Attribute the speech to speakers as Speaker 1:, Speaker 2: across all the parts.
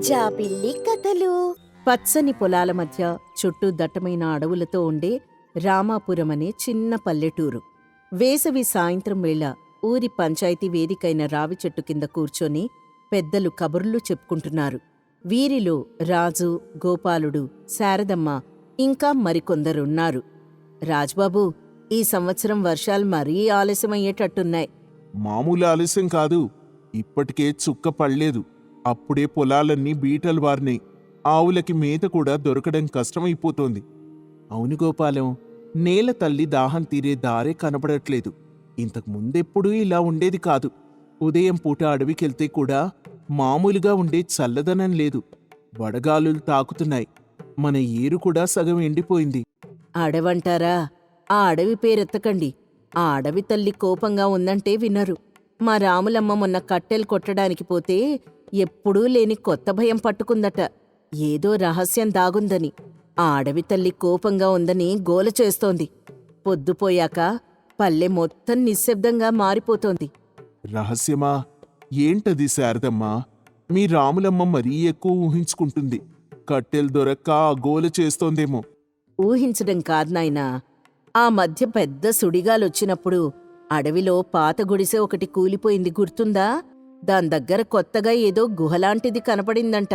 Speaker 1: జాబిల్లి కథలు. పచ్చని పొలాల మధ్య చుట్టూ దట్టమైన అడవులతో ఉండే రామాపురం అనే చిన్న పల్లెటూరు. వేసవి సాయంత్రం వేళ ఊరి పంచాయతీ వేదికైన రావి చెట్టు కింద కూర్చొని పెద్దలు కబుర్లు చెప్పుకుంటున్నారు. వీరిలో రాజు, గోపాలుడు, శారదమ్మ ఇంకా మరికొందరున్నారు. రాజ్బాబూ, ఈ సంవత్సరం వర్షాలు మరీ ఆలస్యమయ్యేటట్టున్నాయి.
Speaker 2: మామూలు ఆలస్యం కాదు, ఇప్పటికే చుక్క పడలేదు. అప్పుడే పొలాలన్నీ బీటలు వారినాయి. ఆవులకి మేత కూడా దొరకడం కష్టమైపోతోంది. అవును గోపాలం, నేల తల్లి దాహం తీరే దారే కనపడట్లేదు. ఇంతకు ముందెప్పుడూ ఇలా ఉండేది కాదు. ఉదయం పూట అడవికెళ్తే కూడా మామూలుగా ఉండే చల్లదనం లేదు. వడగాలులు తాకుతున్నాయి. మన ఏరు కూడా సగం ఎండిపోయింది.
Speaker 1: అడవంటారా? ఆ అడవి పేరెత్తకండి. ఆ అడవి తల్లి కోపంగా ఉందంటే వినరు. మా రాములమ్మ మొన్న కట్టెలు కొట్టడానికి పోతే ఎప్పుడూ లేని కొత్త భయం పట్టుకుందట. ఏదో రహస్యం దాగుందని. ఆ అడవి తల్లి కోపంగా ఉందని గోల చేస్తోంది. పొద్దుపోయాక పల్లె మొత్తం నిశ్శబ్దంగా మారిపోతోంది.
Speaker 2: రహస్యమా? ఏంటది శారదమ్మా? మీ రాములమ్మ మరీ ఎక్కువ ఊహించుకుంటుంది. కట్టెలు దొరక్క ఆ గోల చేస్తోందేమో.
Speaker 1: ఊహించడం కాదునాయనా. ఆ మధ్య పెద్ద సుడిగాలొచ్చినప్పుడు అడవిలో పాత గుడిసె ఒకటి కూలిపోయింది, గుర్తుందా? దాని దగ్గర కొత్తగా ఏదో గుహలాంటిది కనపడిందంట.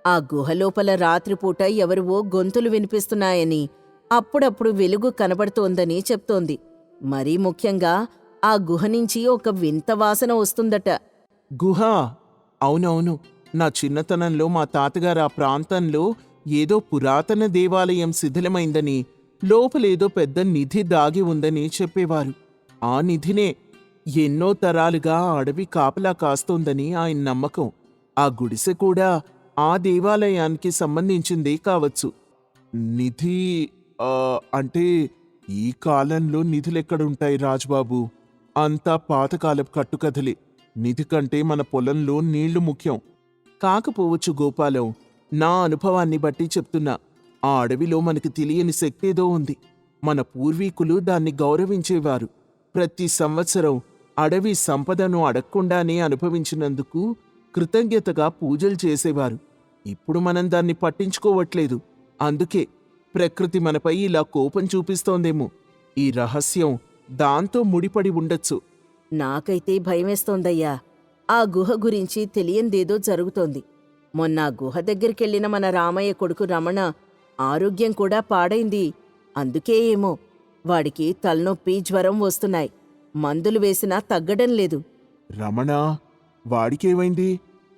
Speaker 1: ఆ గుహలోపల రాత్రిపూట ఎవరివో గొంతులు వినిపిస్తున్నాయని, అప్పుడప్పుడు వెలుగు కనబడుతోందని చెప్తోంది. మరీ ముఖ్యంగా ఆ గుహ నుంచి ఒక వింత వాసన వస్తుందట.
Speaker 2: గుహ? అవునవును. నా చిన్నతనంలో మా తాతగారు ఆ ప్రాంతంలో ఏదో పురాతన దేవాలయం శిథిలమైందని, లోపలేదో పెద్ద నిధి దాగి ఉందని చెప్పేవారు. ఆ నిధినే ఎన్నో తరాలుగా ఆ అడవి కాపలా కాస్తోందని ఆయన నమ్మకం. ఆ గుడిసె కూడా ఆ దేవాలయానికి సంబంధించిందే కావచ్చు. నిధి అంటే ఈ కాలంలో నిధులెక్కడుంటాయి రాజ్బాబు? అంతా పాతకాలపు కట్టుకథలే. నిధి కంటే మన పొలంలో నీళ్లు ముఖ్యం. కాకపోవచ్చు గోపాలం, నా అనుభవాన్ని బట్టి చెప్తున్నా. ఆ అడవిలో మనకి తెలియని శక్తేదో ఉంది. మన పూర్వీకులు దాన్ని గౌరవించేవారు. ప్రతి సంవత్సరం అడవి సంపదను అడగకుండానే అనుభవించినందుకు కృతజ్ఞతగా పూజలు చేసేవారు. ఇప్పుడు మనం దాన్ని పట్టించుకోవట్లేదు. అందుకే ప్రకృతి మనపై ఇలా కోపం చూపిస్తోందేమో. ఈ రహస్యం దాంతో ముడిపడి ఉండొచ్చు.
Speaker 1: నాకైతే భయమేస్తోందయ్యా. ఆ గుహ గురించి తెలియందేదో జరుగుతోంది. మొన్న ఆ గుహ దగ్గరికెళ్లిన మన రామయ్య కొడుకు రమణ ఆరోగ్యం కూడా పాడైంది. అందుకే ఏమో వాడికి తలనొప్పి, జ్వరం వస్తున్నాయి. మందులు వేసినా తగ్గడం లేదు.
Speaker 2: రమణ? వాడికేమైంది?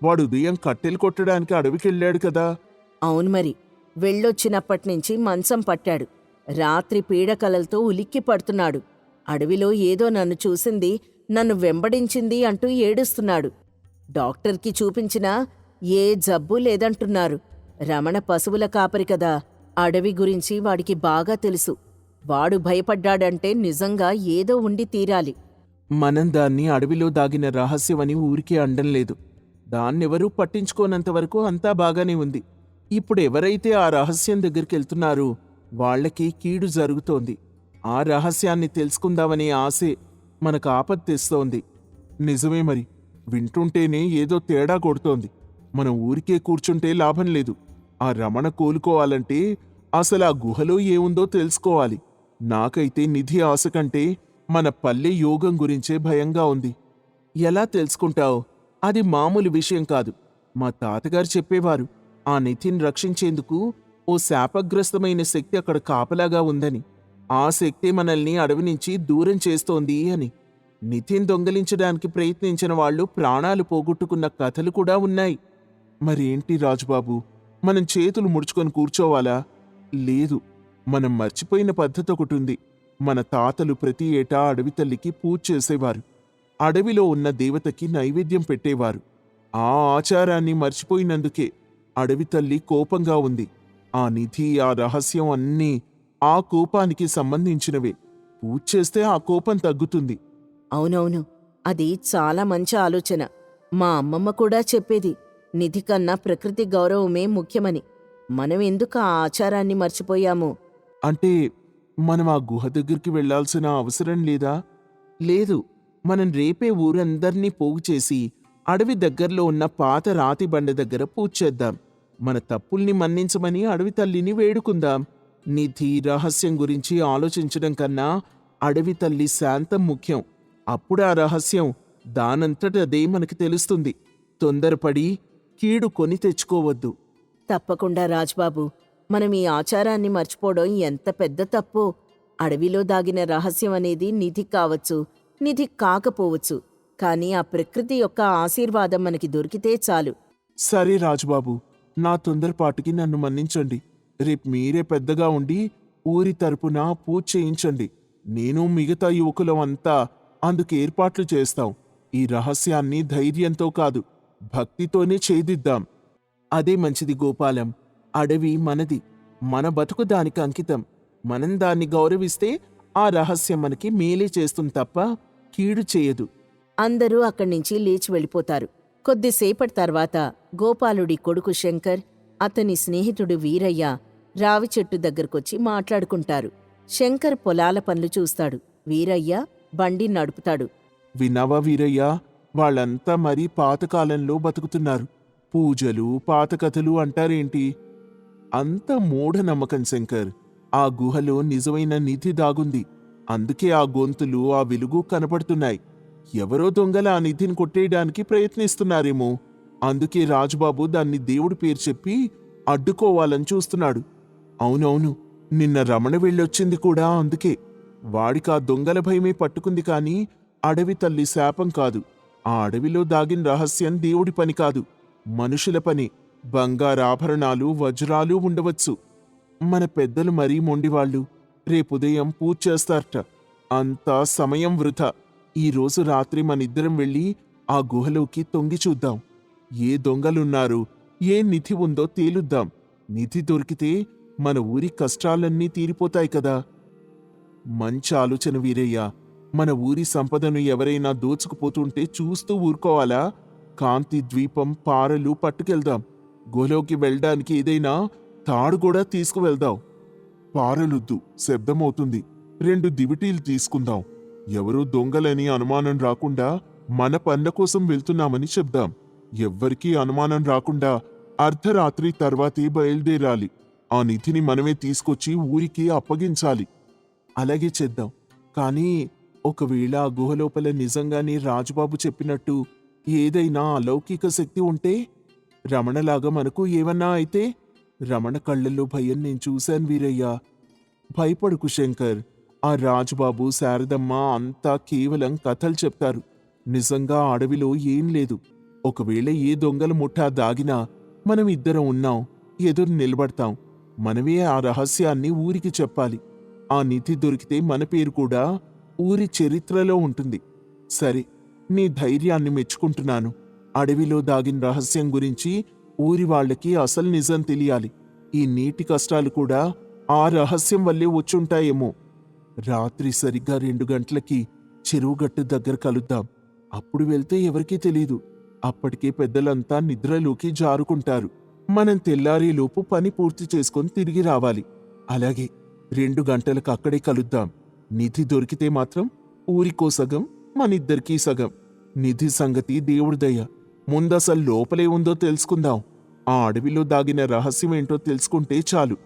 Speaker 2: వాడు ఉదయం కట్టెలు కొట్టడానికి అడవికెళ్ళాడు కదా.
Speaker 1: అవును మరి. వెళ్ళొచ్చినప్పట్నుంచి మంచం పట్టాడు. రాత్రి పీడకలలతో ఉలిక్కి పడుతున్నాడు. అడవిలో ఏదో నన్ను చూసింది, నన్ను వెంబడించింది అంటూ ఏడుస్తున్నాడు. డాక్టర్కి చూపించినా ఏ జబ్బూ లేదంటున్నారు. రమణ పశువుల కాపరి కదా. అడవి గురించి వాడికి బాగా తెలుసు. వాడు భయపడ్డాడంటే నిజంగా ఏదో ఉండి తీరాలి.
Speaker 2: మనం దాన్ని అడవిలో దాగిన రహస్యమని ఊరికే అండంలేదు. దాన్నెవరూ పట్టించుకోనంతవరకు అంతా బాగానే ఉంది. ఇప్పుడు ఎవరైతే ఆ రహస్యం దగ్గరికెళ్తున్నారో వాళ్లకి కీడు జరుగుతోంది. ఆ రహస్యాన్ని తెలుసుకుందామనే ఆశే మనకు ఆపద తెస్తోంది. నిజమే మరి. వింటుంటేనే ఏదో తేడా కొడుతోంది. మనం ఊరికే కూర్చుంటే లాభం లేదు. ఆ రమణ కోలుకోవాలంటే అసలు ఆ గుహలో ఏముందో తెలుసుకోవాలి. నాకైతే నిధి ఆశ కంటే మన పల్లె యోగం గురించే భయంగా ఉంది. ఎలా తెలుసుకుంటావు? అది మామూలు విషయం కాదు. మా తాతగారు చెప్పేవారు, ఆ నిధిని రక్షించేందుకు ఓ శాపగ్రస్తమైన శక్తి అక్కడ కాపలాగా ఉందని. ఆ శక్తి మనల్ని అడవి నుంచి దూరం చేస్తోంది అని. నిధిని దొంగలించడానికి ప్రయత్నించిన వాళ్ళు ప్రాణాలు పోగొట్టుకున్న కథలు కూడా ఉన్నాయి. మరేంటి రాజుబాబు, మనం చేతులు ముడుచుకొని కూర్చోవాలా? లేదు. మనం మర్చిపోయిన పద్ధతి ఒకటుంది. మన తాతలు ప్రతి ఏటా అడవి తల్లికి పూజ చేసేవారు. అడవిలో ఉన్న దేవతకి నైవేద్యం పెట్టేవారు. ఆ ఆచారాన్ని మర్చిపోయినందుకే అడవి తల్లి కోపంగా ఉంది. ఆ నిధి, ఆ రహస్యం అన్నీ ఆ కోపానికి సంబంధించినవే. పూజ చేస్తే ఆ కోపం తగ్గుతుంది.
Speaker 1: అవునవును, అది చాలా మంచి ఆలోచన. మా అమ్మమ్మ కూడా చెప్పేది, నిధి కన్నా ప్రకృతి గౌరవమే ముఖ్యమని. మనం ఎందుకు ఆ ఆచారాన్ని మర్చిపోయామో?
Speaker 2: అంటే మనం ఆ గుహ దగ్గరికి వెళ్లాల్సిన అవసరం లేదా? లేదు. మనం రేపే ఊరందర్నీ పోగు చేసి అడవి దగ్గర్లో ఉన్న పాత రాతి బండ దగ్గర పూజ చేద్దాం. మన తప్పుల్ని మన్నించమని అడవి తల్లిని వేడుకుందాం. నిధి రహస్యం గురించి ఆలోచించడం కన్నా అడవి తల్లి శాంతం ముఖ్యం. అప్పుడు ఆ రహస్యం దానంతటదే మనకి తెలుస్తుంది. తొందరపడి కీడు కొని తెచ్చుకోవద్దు.
Speaker 1: తప్పకుండా రాజ్బాబు, మనం ఈ ఆచారాన్ని మర్చిపోవడం ఎంత పెద్ద తప్పో. అడవిలో దాగిన రహస్యం అనేది నిధి కావచ్చు, నిధి కాకపోవచ్చు, కానీ ఆ ప్రకృతి యొక్క ఆశీర్వాదం మనకి దొరికితే చాలు.
Speaker 2: సరే రాజుబాబు, నా తొందరపాటుకి నన్ను మన్నించండి. రేపు మీరే పెద్దగా ఉండి ఊరి తరపున పూజ చేయించండి. నేను మిగతా యువకులం అంతా అందుకు ఏర్పాట్లు చేస్తాం. ఈ రహస్యాన్ని ధైర్యంతో కాదు, భక్తితోనే ఛేదిద్దాం. అదే మంచిది గోపాలం. అడవి మనది, మన బతుకు దానికి అంకితం. మనం దాన్ని గౌరవిస్తే ఆ రహస్యం మనకి మేలే చేస్తుంది తప్ప కీడు చేయదు.
Speaker 1: అందరూ అక్కడ్నించి లేచి వెళ్ళిపోతారు. కొద్దిసేపటి తర్వాత గోపాలుడి కొడుకు శంకర్, అతని స్నేహితుడు వీరయ్య రావి చెట్టు దగ్గరకొచ్చి మాట్లాడుకుంటారు. శంకర్ పొలాల పనులు చూస్తాడు, వీరయ్య బండి నడుపుతాడు.
Speaker 2: విన్నావా వీరయ్య, వాళ్ళంతా మరీ పాతకాలంలో బతుకుతున్నారు. పూజలు పాతకథలు అంటారేంటి? అంత మూఢనమ్మకం శంకర్. ఆ గుహలో నిజమైన నిధి దాగుంది. అందుకే ఆ గొంతులు, ఆ వెలుగు కనపడుతున్నాయి. ఎవరో దొంగల ఆ నిధిని కొట్టేయడానికి ప్రయత్నిస్తున్నారేమో. అందుకే రాజుబాబు దాన్ని దేవుడి పేరు చెప్పి అడ్డుకోవాలని చూస్తున్నాడు. అవునవును, నిన్న రమణ వెళ్ళొచ్చింది కూడా అందుకే. వాడికి ఆ దొంగల భయమే పట్టుకుంది కాని అడవి తల్లి శాపం కాదు. ఆ అడవిలో దాగిన రహస్యం దేవుడి పని కాదు, మనుషుల పని. బంగారాభరణాలు వజ్రాలు ఉండవచ్చు. మన పెద్దలు మరీ మొండివాళ్లు. రేపుదయం పూజ చేస్తారట. అంతా సమయం వృథా. ఈరోజు రాత్రి మనిద్దరం వెళ్ళి ఆ గుహలోకి తొంగి చూద్దాం. ఏ దొంగలున్నారు, ఏ నిధి ఉందో తేలుద్దాం. నిధి దొరికితే మన ఊరి కష్టాలన్నీ తీరిపోతాయి కదా. మంచి ఆలోచన వీరయ్య. మన ఊరి సంపదను ఎవరైనా దోచుకుపోతుంటే చూస్తూ ఊరుకోవాలా? కాంతి ద్వీపం, పారలు పట్టుకెళ్దాం. గుహలోకి వెళ్ళడానికి ఏదైనా తాడు కూడా తీసుకువెళ్దాం. పారలొద్దు, శబ్దమవుతుంది. 2 దివిటీలు తీసుకుందాం. ఎవరో దొంగలని అనుమానం రాకుండా మన పనుల కోసం వెళ్తున్నామని చెప్దాం. ఎవ్వరికీ అనుమానం రాకుండా అర్ధరాత్రి తర్వాతే బయలుదేరాలి. ఆ నిధిని మనమే తీసుకొచ్చి ఊరికి అప్పగించాలి. అలాగే చేద్దాం. కానీ ఒకవేళ ఆ గుహలోపల నిజంగానే రాజుబాబు చెప్పినట్టు ఏదైనా అలౌకిక శక్తి ఉంటే, రమణలాగా మనకు ఏమన్నా అయితే? రమణ కళ్ళల్లో భయం నేను చూశాను వీరయ్య. భయపడుకు శంకర్. ఆ రాజుబాబు, శారదమ్మ అంతా కేవలం కథలు చెప్తారు. నిజంగా అడవిలో ఏం లేదు. ఒకవేళ ఏ దొంగల ముఠా దాగినా మనం ఇద్దరం ఉన్నాం, ఎదురు నిలబడతాం. మనమే ఆ రహస్యాన్ని ఊరికి చెప్పాలి. ఆ నిధి దొరికితే మన పేరు కూడా ఊరి చరిత్రలో ఉంటుంది. సరే, నీ ధైర్యాన్ని మెచ్చుకుంటున్నాను. అడవిలో దాగిన రహస్యం గురించి ఊరి వాళ్లకి అసలు నిజం తెలియాలి. ఈ నీటి కష్టాలు కూడా ఆ రహస్యం వల్లే వచ్చుంటాయేమో. రాత్రి సరిగ్గా 2 గంటలకి చెరువుగట్టు దగ్గర కలుద్దాం. అప్పుడు వెళ్తే ఎవరికీ తెలీదు. అప్పటికే పెద్దలంతా నిద్రలోకి జారుకుంటారు. మనం తెల్లారేలోపు పని పూర్తి చేసుకొని తిరిగి రావాలి. అలాగే 2 గంటలకు అక్కడే కలుద్దాం. నిధి దొరికితే మాత్రం ఊరికో సగం, మనిద్దరికీ సగం. నిధి సంగతి దేవుడిదయ్య. ముందసలు లోపలే ఉందో తెలుసుకుందాం. ఆ అడవిలో దాగిన రహస్యమేంటో తెలుసుకుంటే చాలు.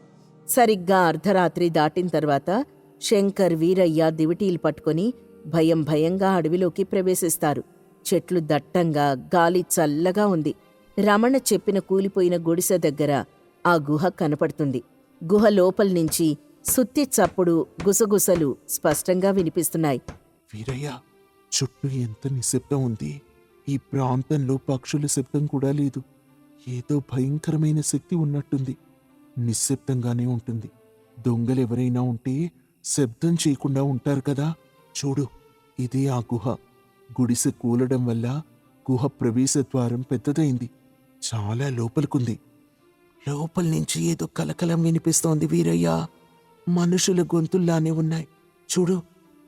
Speaker 1: సరిగ్గా అర్ధరాత్రి దాటిన తర్వాత శంకర్, వీరయ్య దివిటీలు పట్టుకొని భయం భయంగా అడవిలోకి ప్రవేశిస్తారు. చెట్లు దట్టంగా, గాలి చల్లగా ఉంది. రమణ చెప్పిన కూలిపోయిన గుడిసె దగ్గర ఆ గుహ కనపడుతుంది. గుహ లోపల్నించి సుత్తి చప్పుడు, గుసగుసలు స్పష్టంగా వినిపిస్తున్నాయి.
Speaker 2: వీరయ్య, చుట్టూ ఎంత నిశ్శబ్దం ఉంది. ఈ ప్రాంతంలో పక్షుల శబ్దం కూడా లేదు. ఏదో భయంకరమైన శక్తి ఉన్నట్టుంది. నిశ్శబ్దంగానే ఉంటుంది. దొంగలెవరైనా ఉంటే శబ్దం చేయకుండా ఉంటారు కదా. చూడు, ఇదే ఆ గుహ. గుడిసె కూలడం వల్ల గుహ ప్రవేశ ద్వారం పెద్దదైంది. చాలా లోపలికుంది. లోపల నుంచి ఏదో కలకలం వినిపిస్తోంది వీరయ్య. మనుషుల గొంతుల్లానే ఉన్నాయి. చూడు,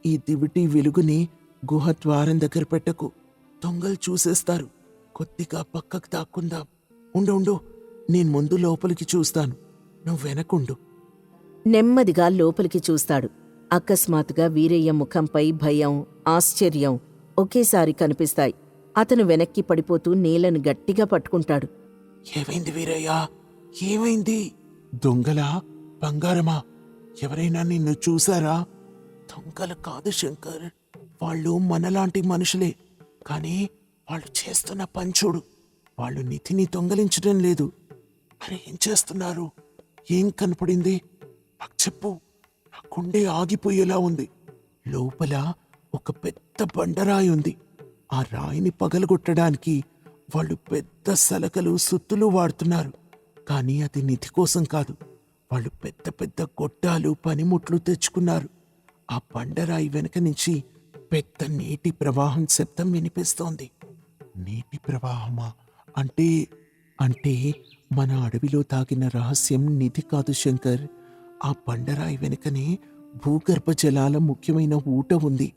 Speaker 2: ఈ దివిటి వెలుగుని గుహ ద్వారం దగ్గర పెట్టకు. దొంగలు చూసేస్తారు. కొద్దిగా పక్కకు దాక్కుందాం. ఉండు, నేను ముందు లోపలికి చూస్తాను, నువ్వు వెనకుండు.
Speaker 1: నెమ్మదిగా లోపలికి చూస్తాడు. అకస్మాత్తుగా వీరయ్య ముఖంపై భయం, ఆశ్చర్యం ఒకేసారి కనిపిస్తాయి. అతను వెనక్కి పడిపోతూ నేలను గట్టిగా పట్టుకుంటాడు.
Speaker 2: ఏమైంది వీరయ్యా, ఏమైంది? దొంగలా, బంగారమా? ఎవరైనా నిన్ను చూసారా? దొంగలు కాదు శంకర్, వాళ్ళు మనలాంటి మనుషులే. కానీ వాళ్ళు చేస్తున్న పని చూడు. వాళ్ళు నిధిని దొంగలించడం లేదు. మరి ఏం చేస్తున్నారు? ఏం కనపడింది? నాకు చెప్పు. నా గుండె ఆగిపోయేలా ఉంది. లోపల ఒక పెద్ద బండరాయి ఉంది. ఆ రాయిని పగలగొట్టడానికి వాళ్ళు పెద్ద సలకలు, సుత్తులు వాడుతున్నారు. కానీ అది నిధి కోసం కాదు. వాళ్ళు పెద్ద పెద్ద గొట్టాలు, పనిముట్లు తెచ్చుకున్నారు. ఆ బండరాయి వెనక నుంచి పెద్ద నీటి ప్రవాహం శబ్దం వినిపిస్తోంది. నీటి ప్రవాహమా? అంటే అంటే మన అడవిలో తాగిన రహస్యం నిధి కాదు శంకర్. ఆ బండరాయి వెనుకనే భూగర్భ జలాల ముఖ్యమైన ఊట ఉంది.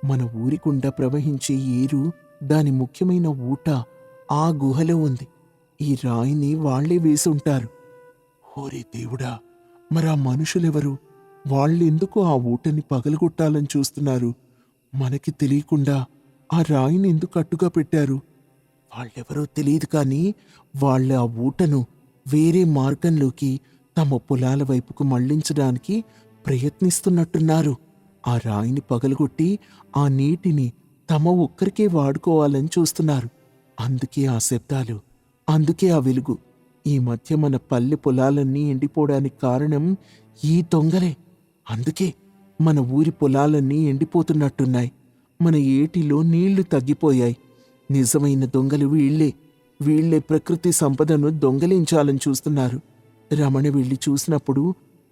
Speaker 2: మన ఊరి గుండా ప్రవహించే ఏరు దాని ముఖ్యమైన ఊట ఆ గుహలో ఉంది. ఈ రాయిని వాళ్లే వేసుంటారు. ఓరే దేవుడా, మరా మనుషులెవరు? వాళ్ళెందుకు ఆ ఊటని పగలగొట్టాలని చూస్తున్నారు? మనకి తెలియకుండా ఆ రాయిని ఎందుకు అడ్డుగా పెట్టారు? వాళ్ళెవరో తెలియదు, కానీ వాళ్ళ ఆ ఊటను వేరే మార్గంలోకి తమ పొలాల వైపుకు మళ్లించడానికి ప్రయత్నిస్తున్నట్టున్నారు. ఆ రాయిని పగలగొట్టి ఆ నీటిని తమ ఒక్కరికే వాడుకోవాలని చూస్తున్నారు. అందుకే ఆ శబ్దాలు, అందుకే ఆ వెలుగు. ఈ మధ్య మన పల్లె పొలాలన్నీ ఎండిపోవడానికి కారణం ఈ దొంగలే. అందుకే మన ఊరి పొలాలన్నీ ఎండిపోతున్నట్టున్నాయి. మన ఏటిలో నీళ్లు తగ్గిపోయాయి. నిజమైన దొంగలు వీళ్లే. వీళ్లే ప్రకృతి సంపదను దొంగలించాలని చూస్తున్నారు. రమణ వెళ్ళి చూసినప్పుడు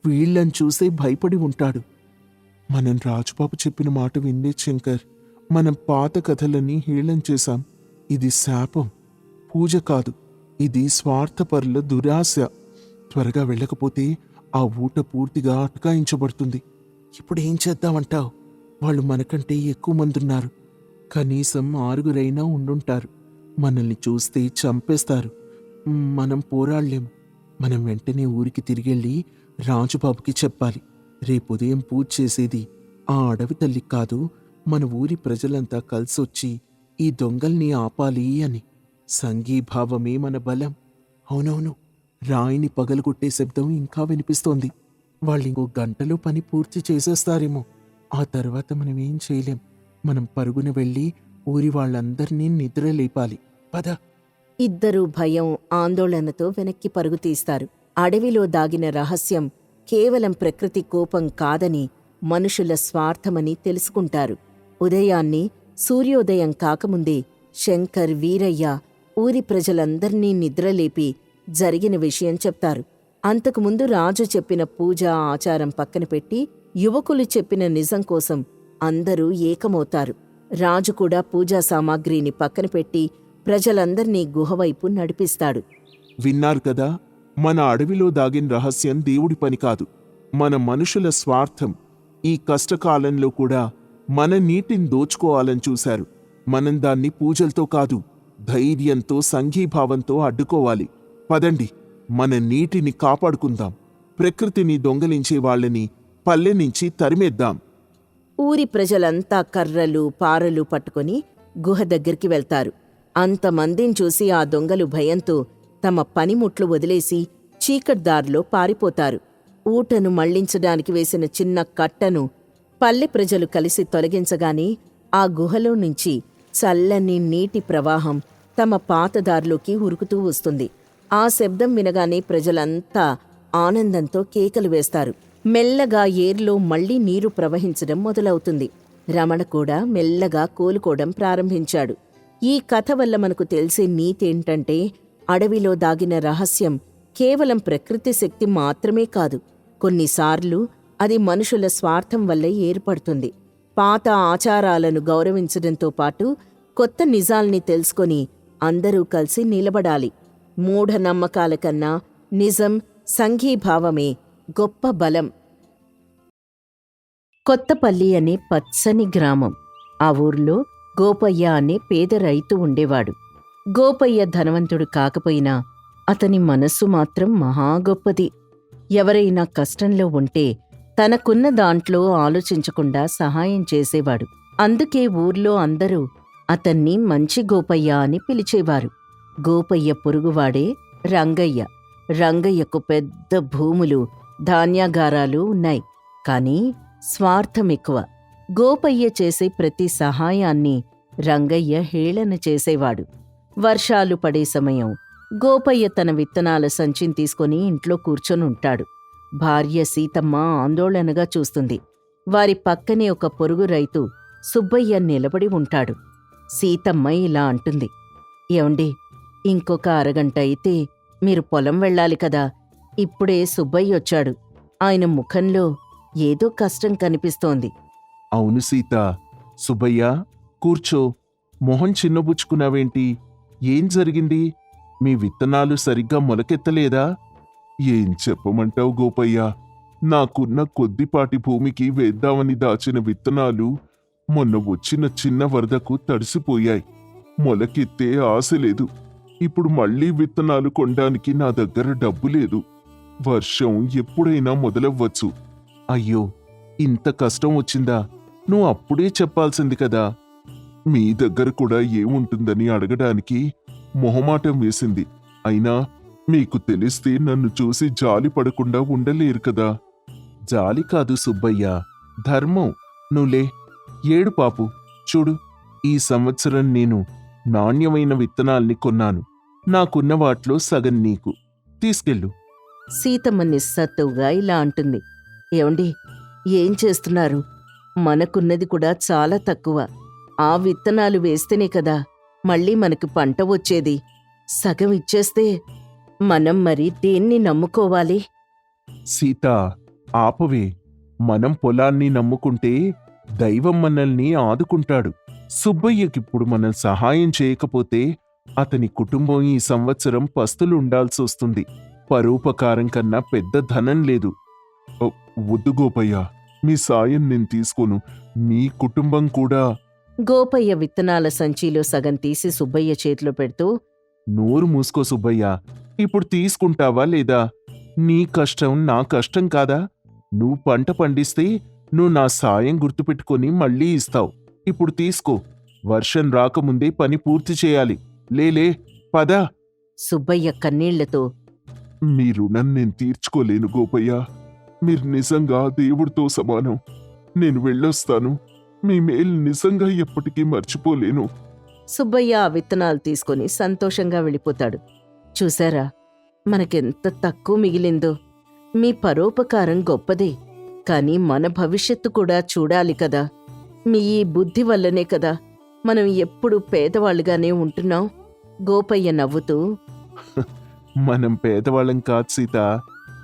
Speaker 2: వీళ్లను చూసే భయపడి ఉంటాడు. మనం రాజుబాబు చెప్పిన మాట విందే శంకర్. మనం పాత కథలన్నీ హేళన చేశాం. ఇది శాపం, పూజ కాదు. ఇది స్వార్థపరుల దురాశ. త్వరగా వెళ్ళకపోతే ఆ ఊట పూర్తిగా అటకాయించబడుతుంది. ఇప్పుడు ఏం చేద్దామంటావు? వాళ్ళు మనకంటే ఎక్కువ మందున్నారు. కనీసం 6 ఉండుంటారు. మనల్ని చూస్తే చంపేస్తారు. మనం పోరాడలేము. మనం వెంటనే ఊరికి తిరిగెళ్ళి రాజుబాబుకి చెప్పాలి. రేపుదయం పూజ చేసేది ఆ అడవి తల్లి కాదు, మన ఊరి ప్రజలంతా కలిసొచ్చి ఈ దొంగల్ని ఆపాలి అని. సంఘీభావమే మన బలం. అవునవును, రాయిని పగలగొట్టే శబ్దం ఇంకా వినిపిస్తోంది. వాళ్ళింకో గంటలో పని పూర్తి చేసేస్తారేమో. ఆ తర్వాత మనమేం చేయలేం. మనం పరుగున వెళ్ళి ఊరి వాళ్ళందర్నీ నిద్ర లేపాలి. పద.
Speaker 1: ఇద్దరూ భయం, ఆందోళనతో వెనక్కి పరుగు తీస్తారు. అడవిలో దాగిన రహస్యం కేవలం ప్రకృతి కోపం కాదని, మనుషుల స్వార్థమని తెలుసుకుంటారు. ఉదయాన్నే సూర్యోదయం కాకముందే శంకర్, వీరయ్య ఊరి ప్రజలందర్నీ నిద్రలేపి జరిగిన విషయం చెప్తారు. అంతకుముందు రాజు చెప్పిన పూజా ఆచారం పక్కన పెట్టి యువకులు చెప్పిన నిజం కోసం అందరూ ఏకమవుతారు. రాజు కూడా పూజా సామాగ్రిని పక్కన పెట్టి ప్రజలందర్నీ గుహవైపు నడిపిస్తాడు.
Speaker 2: విన్నారు కదా, మన అడవిలో దాగిన రహస్యం దేవుడి పని కాదు, మన మనుషుల స్వార్థం. ఈ కష్టకాలంలో కూడా మన నీటిని దోచుకోవాలని చూశారు. మనం దాన్ని పూజలతో కాదు, ధైర్యంతో, సంఘీభావంతో అడ్డుకోవాలి. పదండి, మన నీటిని కాపాడుకుందాం. ప్రకృతిని దొంగలించే వాళ్ళని పల్లె నుంచి తరిమేద్దాం.
Speaker 1: ఊరి ప్రజలంతా కర్రలు, పారలు పట్టుకొని గుహ దగ్గరికి వెళ్తారు. అంతమందిని చూసి ఆ దొంగలు భయంతో తమ పనిముట్లు వదిలేసి చీకట్దారిలో పారిపోతారు. ఊటను మళ్లించడానికి వేసిన చిన్న కట్టను పల్లె ప్రజలు కలిసి తొలగించగానే ఆ గుహలో నుంచి చల్లని నీటి ప్రవాహం తమ పాతదారిలోకి ఉరుకుతూ వస్తుంది. ఆ శబ్దం వినగానే ప్రజలంతా ఆనందంతో కేకలు వేస్తారు. మెల్లగా ఏర్లో మళ్లీ నీరు ప్రవహించడం మొదలవుతుంది. రమణ కూడా మెల్లగా కోలుకోవడం ప్రారంభించాడు. ఈ కథ వల్ల మనకు తెలిసే నీతేంటంటే, అడవిలో దాగిన రహస్యం కేవలం ప్రకృతి శక్తి మాత్రమే కాదు, కొన్నిసార్లు అది మనుషుల స్వార్థం వల్లే ఏర్పడుతుంది. పాత ఆచారాలను గౌరవించడంతో పాటు కొత్త నిజాల్ని తెలుసుకొని అందరూ కలిసి నిలబడాలి. మూఢనమ్మకాల కన్నా నిజం, సంఘీభావమే గొప్ప బలం. కొత్తపల్లి అనే పచ్చని గ్రామం. ఆ ఊర్లో గోపయ్య అనే పేద రైతు ఉండేవాడు. గోపయ్య ధనవంతుడు కాకపోయినా అతని మనస్సు మాత్రం మహా గొప్పది. ఎవరైనా కష్టంలో ఉంటే తనకున్న దాంట్లో ఆలోచించకుండా సహాయం చేసేవాడు. అందుకే ఊర్లో అందరూ అతన్ని మంచి గోపయ్య అని పిలిచేవారు. గోపయ్య పొరుగువాడే రంగయ్య. రంగయ్యకు పెద్ద భూములు, ధాన్యాగారాలు ఉన్నాయి. కాని స్వార్థం ఎక్కువ. గోపయ్య చేసే ప్రతి సహాయాన్ని రంగయ్య హేళన చేసేవాడు. వర్షాలు పడే సమయం గోపయ్య తన విత్తనాల సంచిని తీసుకుని ఇంట్లో కూర్చొనుంటాడు. భార్య సీతమ్మ ఆందోళనగా చూస్తుంది. వారి పక్కనే ఒక పొరుగు రైతు సుబ్బయ్య నిలబడి ఉంటాడు. సీతమ్మ ఇలా అంటుంది, ఏమండి, ఇంకొక అరగంట అయితే మీరు పొలం వెళ్ళాలి కదా. ఇప్పుడే సుబ్బయ్య వచ్చాడు. ఆయన ముఖంలో ఏదో కష్టం కనిపిస్తోంది.
Speaker 2: అవును సీత. సుబ్బయ్య, కూర్చో. మొహం చిన్నబుచ్చుకున్నావేంటి? ఏం జరిగింది? మీ విత్తనాలు సరిగ్గా మొలకెత్తలేదా? ఏం చెప్పమంటావు గోపయ్య? నాకున్న కొద్దిపాటి భూమికి వేద్దామని దాచిన విత్తనాలు మొన్న వచ్చిన చిన్న వరదకు తడిసిపోయాయి. మొలకెత్తే ఆశ లేదు. ఇప్పుడు మళ్లీ విత్తనాలు కొనడానికి నా దగ్గర డబ్బు లేదు. వర్షం ఎప్పుడైనా మొదలవ్వచ్చు. అయ్యో, ఇంత కష్టం వచ్చిందా? నువ్వు అప్పుడే చెప్పాల్సింది కదా. మీ దగ్గర కూడా ఏముంటుందని అడగడానికి మొహమాటం వేసింది. అయినా మీకు తెలిస్తే నన్ను చూసి జాలి పడకుండా ఉండలేరు కదా. జాలి కాదు సుబ్బయ్య, ధర్మం. నువ్వులే, ఏడు పాపు. చూడు, ఈ సంవత్సరం నేను నాణ్యమైన విత్తనాల్ని కొన్నాను. నాకున్న వాటిలో సగం నీకు. తీసుకెళ్ళు.
Speaker 1: సీతమ్మ నిస్సత్తువుగా ఇలా అంటుంది, ఏమండి, ఏం చేస్తున్నారు? మనకున్నది కూడా చాలా తక్కువ. ఆ విత్తనాలు వేస్తేనే కదా మళ్ళీ మనకు పంట వచ్చేది. సగం ఇచ్చేస్తే మనం మరి దేన్ని నమ్ముకోవాలి?
Speaker 2: సీత, ఆపవే. మనం పొలాన్ని నమ్ముకుంటే దైవం మనల్ని ఆదుకుంటాడు. సుబ్బయ్యకిప్పుడు మనం సహాయం చేయకపోతే అతని కుటుంబం ఈ సంవత్సరం పస్తులు ఉండాల్సొస్తుంది. పరోపకారం కన్నా పెద్ద ధనం లేదు. వద్దు గోపయ్య, మీ సాయం నేను తీసుకోను. మీ కుటుంబం కూడా.
Speaker 1: గోపయ్య విత్తనాల సంచిలో సగం తీసి సుబ్బయ్య చేతిలో పెడుతూ,
Speaker 2: నోరు మూసుకో సుబ్బయ్య. ఇప్పుడు తీసుకుంటావా లేదా? నీ కష్టం నా కష్టం కాదా? నువ్వు పంట పండిస్తే నువ్వు నా సాయం గుర్తుపెట్టుకొని మళ్ళీ ఇస్తావు. ఇప్పుడు తీసుకో. వర్షం రాకముందే పని పూర్తి చేయాలి. లేలే, పద.
Speaker 1: సుబ్బయ్య కన్నీళ్లతో,
Speaker 2: మీ రుణం నేను తీర్చుకోలేను గోపయ్య. మీరు నిజంగా దేవుడితో సమానం. నేను వెళ్ళొస్తాను. మీ మేలు నిజంగా ఎప్పటికీ మర్చిపోలేను.
Speaker 1: సుబ్బయ్య ఆ విత్తనాలు తీసుకుని సంతోషంగా వెళ్ళిపోతాడు. చూశారా, మనకెంత తక్కువ మిగిలిందో. మీ పరోపకారం గొప్పదే, కాని మన భవిష్యత్తు కూడా చూడాలి కదా. మీ ఈ బుద్ధి వల్లనే కదా మనం ఎప్పుడు పేదవాళ్ళుగానే ఉంటున్నాం. గోపయ్య నవ్వుతూ,
Speaker 2: మనం పేదవాళ్ళం కాదు సీత,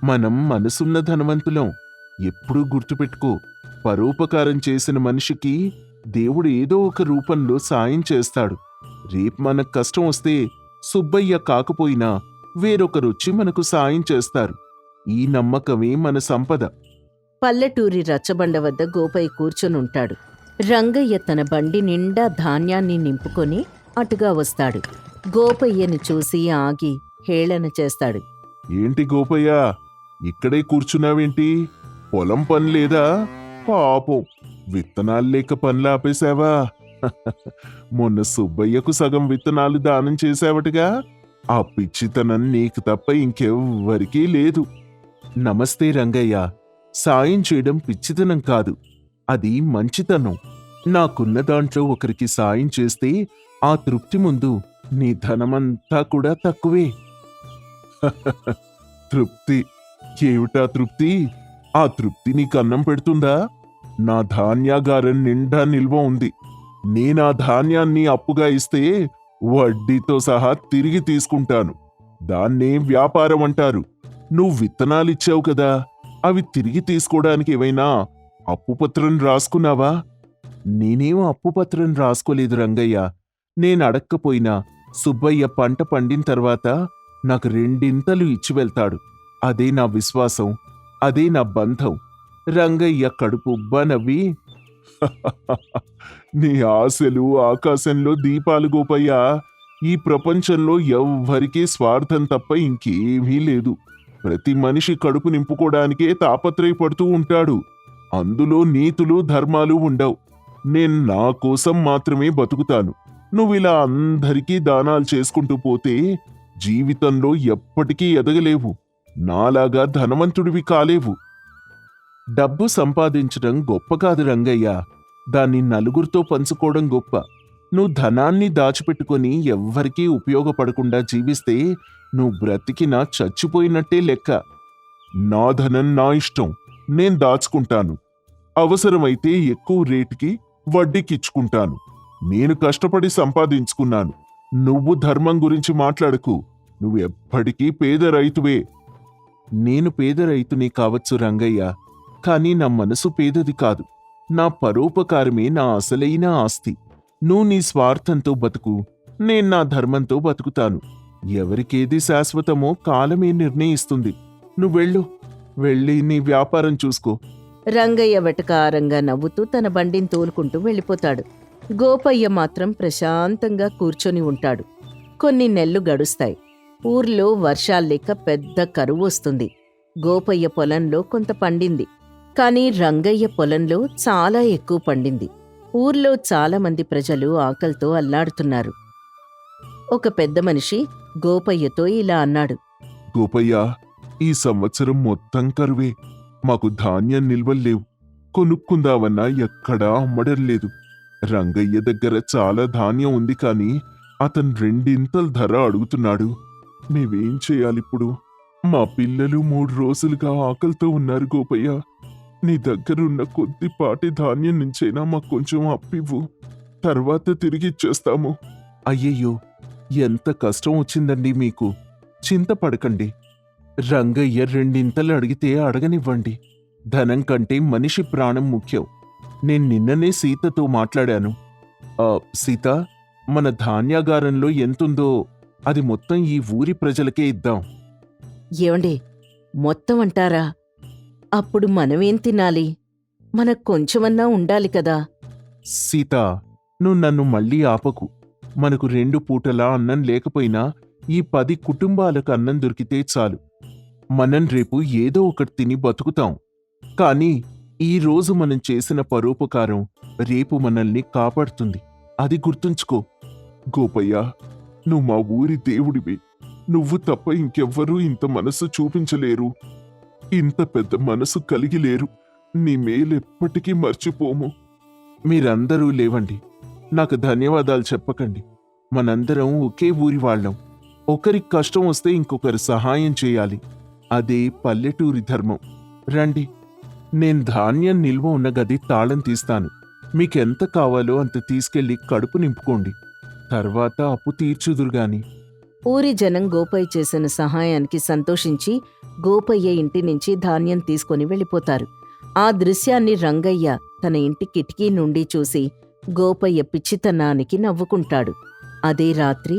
Speaker 2: మనం మనసున్న ధనవంతులం. ఎప్పుడూ గుర్తుపెట్టుకో, పరోపకారం చేసిన మనిషికి దేవుడు ఏదో ఒక రూపంలో సాయం చేస్తాడు. రేపు మనకు కష్టం వస్తే సుబ్బయ్య కాకపోయినా వేరొకరొచ్చి మనకు సాయం చేస్తారు. ఈ నమ్మకమే మన సంపద.
Speaker 1: పల్లెటూరి రచ్చబండ వద్ద గోపయ్య కూర్చొనుంటాడు. రంగయ్య తన బండి నిండా ధాన్యాన్ని నింపుకొని అటుగా వస్తాడు. గోపయ్యను చూసి ఆగి హేళన చేస్తాడు.
Speaker 2: ఏంటి గోపయ్య, ఇక్కడే కూర్చున్నావేంటి? పొలం పని లేదా? పాపం, విత్తనాలు లేక పనులు ఆపేశావా? మొన్న సుబ్బయ్యకు సగం విత్తనాలు దానం చేశావటగా. ఆ పిచ్చితనం నీకు తప్ప ఇంకెవ్వరికీ లేదు. నమస్తే రంగయ్య. సాయం చేయడం పిచ్చితనం కాదు, అది మంచితనం. నాకున్న దాంట్లో ఒకరికి సాయం చేస్తే ఆ తృప్తి ముందు నీ ధనమంతా కూడా తక్కువే. తృప్తి ఏమిటా తృప్తి? ఆ తృప్తి నీకు అన్నం పెడుతుందా? నా ధాన్యాగారం నిండా నిల్వ ఉంది. నేనా ధాన్యాన్ని అప్పుగా ఇస్తే వడ్డీతో సహా తిరిగి తీసుకుంటాను. దాన్నే వ్యాపారం అంటారు. నువ్వు విత్తనాలిచ్చావు కదా, అవి తిరిగి తీసుకోవడానికి ఏవైనా అప్పుపత్రం రాసుకున్నావా? నేనేం అప్పుపత్రం రాసుకోలేదు రంగయ్య. నేనడక్కపోయినా సుబ్బయ్య పంట పండిన తర్వాత నాకు 2 ఇచ్చి వెళ్తాడు. అదే నా విశ్వాసం, అదే నా బంధం. రంగయ్య కడుపుబ్బా నవ్వి, నీ ఆశలు ఆకాశంలో దీపాలు గోపయ్య. ఈ ప్రపంచంలో ఎవ్వరికీ స్వార్థం తప్ప ఇంకేమీ లేదు. ప్రతి మనిషి కడుపు నింపుకోవడానికే తాపత్రయపడుతూ ఉంటాడు. అందులో నీతులు ధర్మాలు ఉండవు. నేను నా కోసం మాత్రమే బతుకుతాను.
Speaker 3: నువ్విలా అందరికీ దానాలు చేసుకుంటూ పోతే జీవితంలో ఎప్పటికీ ఎదగలేవు. నాలాగా ధనవంతుడివి కాలేవు.
Speaker 2: డబ్బు సంపాదించడం గొప్ప కాదు రంగయ్య, దాన్ని నలుగురితో పంచుకోవడం గొప్ప. నువ్వు ధనాన్ని దాచిపెట్టుకొని ఎవ్వరికీ ఉపయోగపడకుండా జీవిస్తే నువ్వు బ్రతికినా చచ్చిపోయినట్టే లెక్క.
Speaker 3: నా ధనం నా ఇష్టం, నేను దాచుకుంటాను. అవసరమైతే ఎక్కువ రేటుకి వడ్డీకిచ్చుకుంటాను. నేను కష్టపడి సంపాదించుకున్నాను. నువ్వు ధర్మం గురించి మాట్లాడకు. నువ్వు ఎప్పటికీ పేద రైతువే.
Speaker 2: నేను పేద రైతుని కావచ్చు రంగయ్య, కానీ నా మనసు పేదది కాదు. నా పరోపకారమే నా అసలైన ఆస్తి. నువ్వు నీ స్వార్థంతో బతుకు, నేను నా ధర్మంతో బతుకుతాను. ఎవరికేది శాశ్వతమో కాలమే నిర్ణయిస్తుంది. నువ్వెళ్ళు, వెళ్ళి నీ వ్యాపారం చూసుకో.
Speaker 1: రంగయ్య వెటకారంగా నవ్వుతూ తన బండిని తోలుకుంటూ వెళ్ళిపోతాడు. గోపయ్య మాత్రం ప్రశాంతంగా కూర్చొని ఉంటాడు. కొన్ని నెలలు గడుస్తాయి. ఊర్లో వర్షాల్లేక పెద్ద కరువు వస్తుంది. గోపయ్య పొలంలో కొంత పండింది, కాని రంగయ్య పొలంలో చాలా ఎక్కువ పండింది. ఊర్లో చాలామంది ప్రజలు ఆకలితో అల్లాడుతున్నారు. ఒక పెద్ద మనిషి గోపయ్యతో ఇలా అన్నాడు.
Speaker 3: గోపయ్య, ఈ సంవత్సరం మొత్తం కరువే. మాకు ధాన్యం నిల్వల్లేవు. కొనుక్కుందామన్నా ఎక్కడా అమ్మడం లేదు. రంగయ్య దగ్గర చాలా ధాన్యం ఉంది, కాని అతను 2 ధర అడుగుతున్నాడు. మేమేం చేయాలిప్పుడు? మా పిల్లలు 3 రోజులుగా ఆకలితో ఉన్నారు గోపయ్య. నీ దగ్గరున్న కొద్దిపాటి ధాన్యం నుంచైనా మాకు కొంచెం అప్పివ్వు. తర్వాత తిరిగిచ్చేస్తాము.
Speaker 2: అయ్యయ్యో, ఎంత కష్టం వచ్చిందండి మీకు. చింతపడకండి. రంగయ్య 2 అడిగితే అడగనివ్వండి. ధనం కంటే మనిషి ప్రాణం ముఖ్యం. నేను నిన్ననే సీతతో మాట్లాడాను. సీత, మన ధాన్యాగారంలో ఎంతుందో అది మొత్తం ఈ ఊరి ప్రజలకే ఇద్దాం.
Speaker 1: ఏవండి, మొత్తం అంటారా? అప్పుడు మనమేం తినాలి? మనకు కొంచెమన్నా ఉండాలి కదా.
Speaker 2: సీత, నువ్వు నన్ను మళ్ళీ ఆపకు. మనకు 2 పూటలా అన్నం లేకపోయినా ఈ 10 కుటుంబాలకు అన్నం దొరికితే చాలు. మనం రేపు ఏదో ఒకటి తిని బతుకుతాం. కానీ ఈరోజు మనం చేసిన పరోపకారం రేపు మనల్ని కాపాడుతుంది. అది గుర్తుంచుకో.
Speaker 3: గోపయ్య, నువ్వు మా ఊరి దేవుడివి. నువ్వు తప్ప ఇంకెవ్వరూ ఇంత మనసు చూపించలేరు. ఇంత పెద్ద మనసు కలిగి లేరు. నీ మేలెప్పటికీ మర్చిపోము.
Speaker 2: మీరందరూ లేవండి. నాకు ధన్యవాదాలు చెప్పకండి. మనందరం ఒకే ఊరి వాళ్ళం. ఒకరికి కష్టం వస్తే ఇంకొకరు సహాయం చేయాలి. అదే పల్లెటూరి ధర్మం. రండి, నేను ధాన్యం నిల్వ ఉన్న గది తాళం తీస్తాను. మీకెంత కావాలో అంత తీసుకెళ్లి కడుపు నింపుకోండి. తర్వాత అప్పు తీర్చుదురుగాని.
Speaker 1: ఊరి జనం గోపయ్య చేసిన సహాయానికి సంతోషించి గోపయ్య ఇంటి నుంచి ధాన్యం తీసుకొని వెళ్ళిపోతారు. ఆ దృశ్యాన్ని రంగయ్య తన ఇంటి కిటికీ నుండి చూసి గోపయ్య పిచ్చితనానికి నవ్వుకుంటాడు. అదే రాత్రి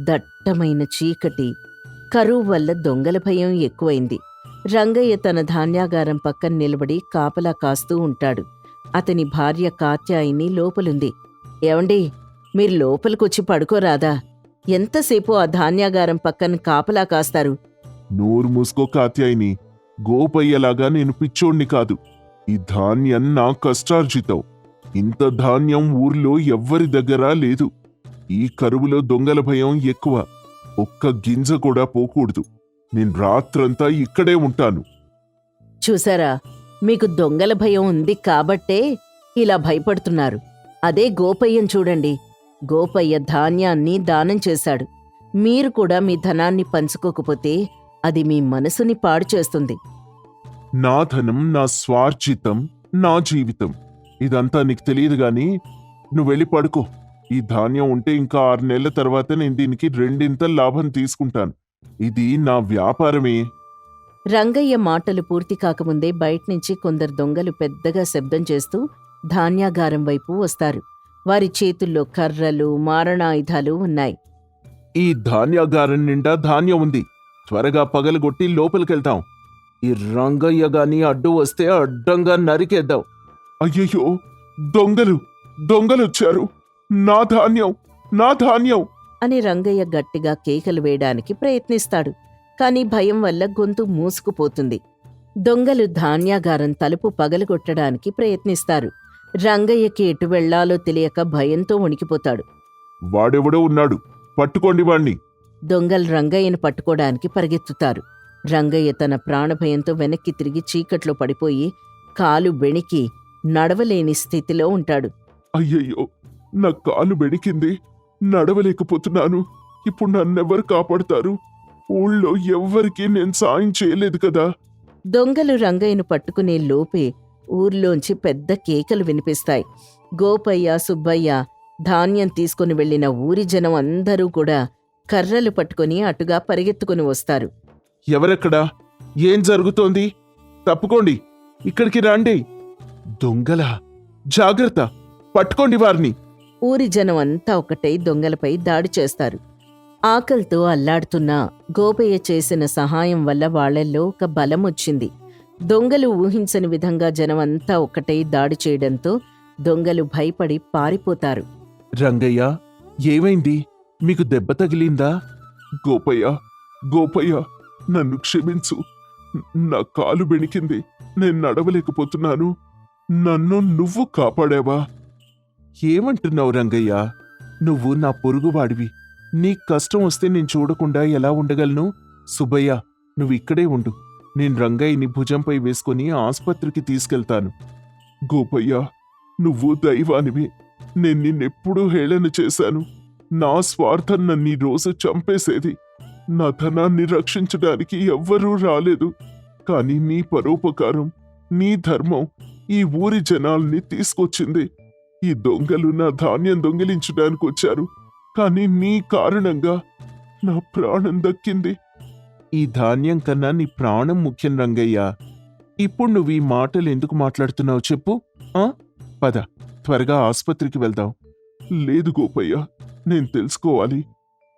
Speaker 1: దట్టమైన చీకటి. కరువు వల్ల దొంగల భయం ఎక్కువైంది. రంగయ్య తన ధాన్యాగారం పక్కన నిలబడి కాపలా కాస్తూ ఉంటాడు. అతని భార్య కాత్యాయిని లోపలుంది. ఏవండి, మీరు లోపలికొచ్చి పడుకోరాదా? ఎంతసేపు ఆ ధాన్యాగారం పక్కన కాపలా కాస్తారు?
Speaker 3: నోరు మూసుకో కాత్యాయిని. గోపయ్యలాగా నేను పిచ్చోణ్ణి కాదు. ఈ ధాన్యం నా కష్టార్జితం. ఇంత ధాన్యం ఊర్లో ఎవ్వరి దగ్గర లేదు. ఈ కరువులో దొంగల భయం ఎక్కువ. ఒక్క గింజ కూడా పోకూడదు. నేను రాత్రంతా ఇక్కడే ఉంటాను.
Speaker 1: చూసారా, మీకు దొంగల భయం ఉంది కాబట్టే ఇలా భయపడుతున్నారు. అదే గోపయ్యను చూడండి. గోపయ్య ధాన్యాన్ని దానం చేశాడు. మీరు కూడా మీ ధనాన్ని పంచుకోకపోతే అది మీ మనసుని పాడు చేస్తుంది.
Speaker 3: నా ధనం నా స్వార్జితం, నా జీవితం. ఇదంతా నీకు తెలియదు గాని నువ్వు వెళ్ళి పడుకో. ఈ ధాన్యం ఉంటే ఇంకా 6 నెలల తర్వాత నేను దీనికి 2 లాభం తీసుకుంటాను. ఇది నా వ్యాపారమే.
Speaker 1: రంగయ్య మాటలు పూర్తి కాకముందే బయట్నుంచి కొందరు దొంగలు పెద్దగా శబ్దం చేస్తూ ధాన్యాగారం వైపు వస్తారు. వారి చేతుల్లో కర్రలు, మారణాయుధాలు ఉన్నాయి.
Speaker 2: ఈ ధాన్యాగారం నిండా ధాన్యం ఉంది. త్వరగా పగలగొట్టి లోపలికెళ్తాం. ఈ రంగయ్య గాని అడ్డు వస్తే అడ్డంగా నరికేద్దాం.
Speaker 3: అయ్యయ్యో, దొంగలొచ్చారు. నా ధాన్యం, నా ధాన్యం
Speaker 1: అని రంగయ్య గట్టిగా కేకలు వేయడానికి ప్రయత్నిస్తాడు. కాని భయం వల్ల గొంతు మూసుకుపోతుంది. దొంగలు ధాన్యాగారం తలుపు పగలగొట్టడానికి ప్రయత్నిస్తారు. రంగయ్యకి ఎటు వెళ్లాలో తెలియక భయంతో వణికిపోతాడు.
Speaker 3: వాడెవడో ఉన్నాడు, పట్టుకోండి వాణ్ణి.
Speaker 1: దొంగలు రంగయ్యను పట్టుకోవడానికి పరిగెత్తుతారు. రంగయ్య తన ప్రాణభయంతో వెనక్కి తిరిగి చీకట్లో పడిపోయి కాలు బెణికి నడవలేని స్థితిలో ఉంటాడు.
Speaker 3: అయ్యయ్యో, నా కాలు బెణికింది, నడవలేకపోతున్నాను. ఇప్పుడు నన్నెవరు కాపాడుతారు? ఊళ్ళో ఎవ్వరికీ నేను సాయం చేయలేదు కదా.
Speaker 1: దొంగలు రంగయ్యను పట్టుకునే లోపే ఊర్లోంచి పెద్ద కేకలు వినిపిస్తాయి. గోపయ్య, సుబ్బయ్య, ధాన్యం తీసుకుని వెళ్లిన ఊరి జనం అందరూ కూడా కర్రలు పట్టుకుని అటుగా పరిగెత్తుకుని వస్తారు.
Speaker 2: ఎవరెక్కడా? ఏం జరుగుతోంది? తప్పుకోండి, ఇక్కడికి రండి. దొంగలా? జాగ్రత్త, పట్టుకోండి వారిని.
Speaker 1: ఊరి జనం అంతా ఒకటై దొంగలపై దాడి చేస్తారు. ఆకలితో అల్లాడుతున్న గోపయ్య చేసిన సహాయం వల్ల వాళ్లల్లో ఒక బలం వచ్చింది. దొంగలు ఊహించని విధంగా జనమంతా ఒక్కటై దాడి చేయడంతో దొంగలు భయపడి పారిపోతారు.
Speaker 2: రంగయ్య, ఏమైంది? మీకు దెబ్బ తగిలిందా?
Speaker 3: గోపయ్య, గోపయ్య, నన్ను క్షమించు. నా కాలు బెణికింది, నేను నడవలేకపోతున్నాను. నన్ను నువ్వు కాపాడావా?
Speaker 2: ఏమంటున్నావు రంగయ్య? నువ్వు నా పొరుగువాడివి. నీకు కష్టం వస్తే నేను చూడకుండా ఎలా ఉండగలను? సుబ్బయ్య, నువ్వు ఇక్కడే ఉండు. నేను రంగయ్యని భుజంపై వేసుకుని ఆస్పత్రికి తీసుకెళ్తాను.
Speaker 3: గోపయ్య, నువ్వు దైవానివి. నేను నిన్నెప్పుడూ హేళన చేశాను. నా స్వార్థం నన్ను రోజు చంపేసేది. నా ధనాన్ని రక్షించడానికి ఎవ్వరూ రాలేదు. కాని నీ పరోపకారం, నీ ధర్మం ఈ ఊరి జనాల్ని తీసుకొచ్చింది. ఈ దొంగలు నా ధాన్యం దొంగిలించడానికి వచ్చారు, కాని నీ కారణంగా నా ప్రాణం దక్కింది.
Speaker 2: ఈ ధాన్యం కన్నా నీ ప్రాణం ముఖ్యం రంగయ్య. ఇప్పుడు నువ్వు ఈ మాటలు ఎందుకు మాట్లాడుతున్నావు చెప్పు? పద, త్వరగా ఆస్పత్రికి వెళ్దాం.
Speaker 3: లేదు గోపయ్య, నేను తెలుసుకోవాలి.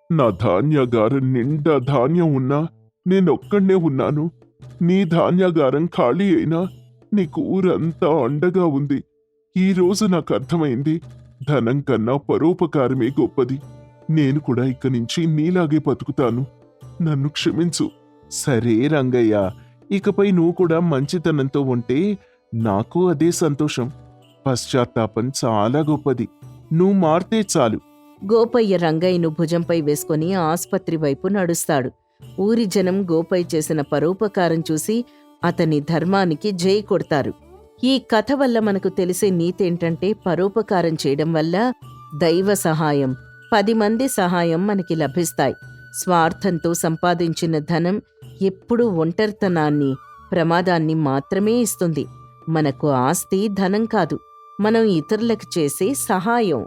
Speaker 3: నా ధాన్యాగారం నిండా ధాన్యం ఉన్నా నేనొక్కడే ఉన్నాను. నీ ధాన్యాగారం ఖాళీ అయినా నీకు ఊరంతా అండగా ఉంది. ఈరోజు నాకు అర్థమైంది, ధనం కన్నా పరోపకారమే గొప్పది. నేను కూడా ఇక నుంచి నీలాగే బతుకుతాను. నన్ను క్షమించు.
Speaker 2: సరే రంగయ్య, ఇకపై నువ్వు కూడా మంచితనంతో ఉంటే నాకు అదే సంతోషం. పశ్చాత్తాపం చాలా గొప్పది. నువ్వు మారితే చాలు.
Speaker 1: గోపయ్య రంగయ్యను భుజంపై వేసుకుని ఆస్పత్రి వైపు నడుస్తాడు. ఊరి జనం గోపయ్య చేసిన పరోపకారం చూసి అతని ధర్మానికి జై కొడతారు. ఈ కథ వల్ల మనకు తెలిసే నీతేంటంటే, పరోపకారం చేయడం వల్ల దైవ సహాయం, 10 మంది సహాయం మనకి లభిస్తాయి. స్వార్థంతో సంపాదించిన ధనం ఎప్పుడూ ఒంటరితనాన్ని, ప్రమాదాన్ని మాత్రమే ఇస్తుంది. మనకు ఆస్తి ధనం కాదు, మనం ఇతరులకు చేసే సహాయం.